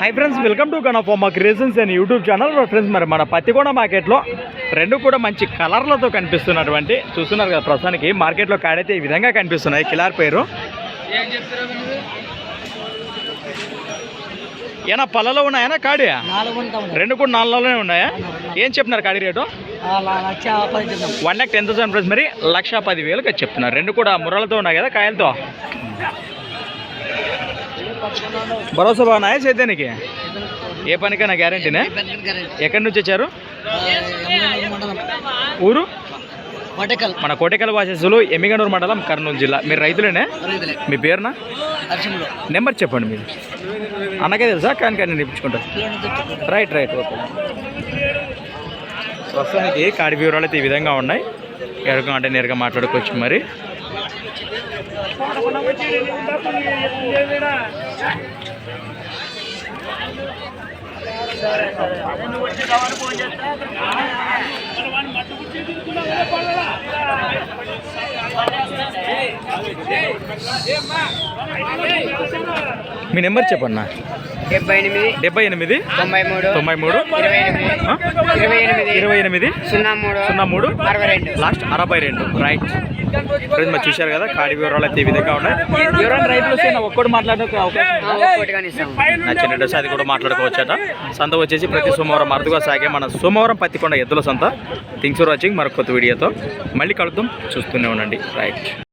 High friends, welcome to Ganapharma creations and YouTube channel. Friends, మరి మన పత్తికొండ మార్కెట్లో రెండు కూడా మంచి కలర్లతో కనిపిస్తున్నటువంటి చూస్తున్నారు కదా. ప్రస్తుతానికి మార్కెట్లో కాడైతే ఈ విధంగా కనిపిస్తున్నాయి. కిలార్ పేరు ఏనా పళ్ళలో ఉన్నాయా కాడి? రెండు కూడా 4లోనే ఉన్నాయా? ఏం చెప్తున్నారు కాడి రేటు? 1,10,000 ఫ్రెండ్స్. మరి 1,10,000 చెప్తున్నారు. రెండు కూడా ముర్రలతో ఉన్నాయి కదా, కాయలతో. భరోసా బాగున్నాయా సేద్యానికి? ఏ పనికైనా గ్యారంటీనే? ఎక్కడి నుంచి వచ్చారు? ఊరు మన కోటెకల్ వాసస్సులు, ఎమ్మిగనూరు మండలం, కర్నూలు జిల్లా. మీరు రైతులేనే? మీ పేరునా? నెంబర్ చెప్పండి. మీరు అన్నకే తెలుసా? కానీ నేను ఇప్పించుకుంటాను. Right okay. ప్రస్తుతానికి కాడి వివరాలు అయితే ఈ విధంగా ఉన్నాయి. ఎడకం అంటే నేరుగా మాట్లాడుకోవచ్చు. మరి మీ నెంబర్ చెప్పన్నా. 78 93 28 03 లాస్ట్ 62. రైట్ ఫ్రెండ్స్, మరి చూశారు కదా కాడి వివరాలు అయితే ఈ విధంగా ఉన్నాయి. ఎవరైనా రైతులు వస్తే ఒక్కటి మాట్లాడుకో నచ్చిన డ్రెస్ అది కూడా మాట్లాడుకోవచ్చట. సంత వచ్చేసి ప్రతి సోమవారం అరుదుగా సాగే మన సోమవారం పత్తికొండ ఎద్దుల సంత. Things for watching. మరొక కొత్త వీడియోతో మళ్ళీ కలుద్దాం. చూస్తూనే ఉండండి. రైట్.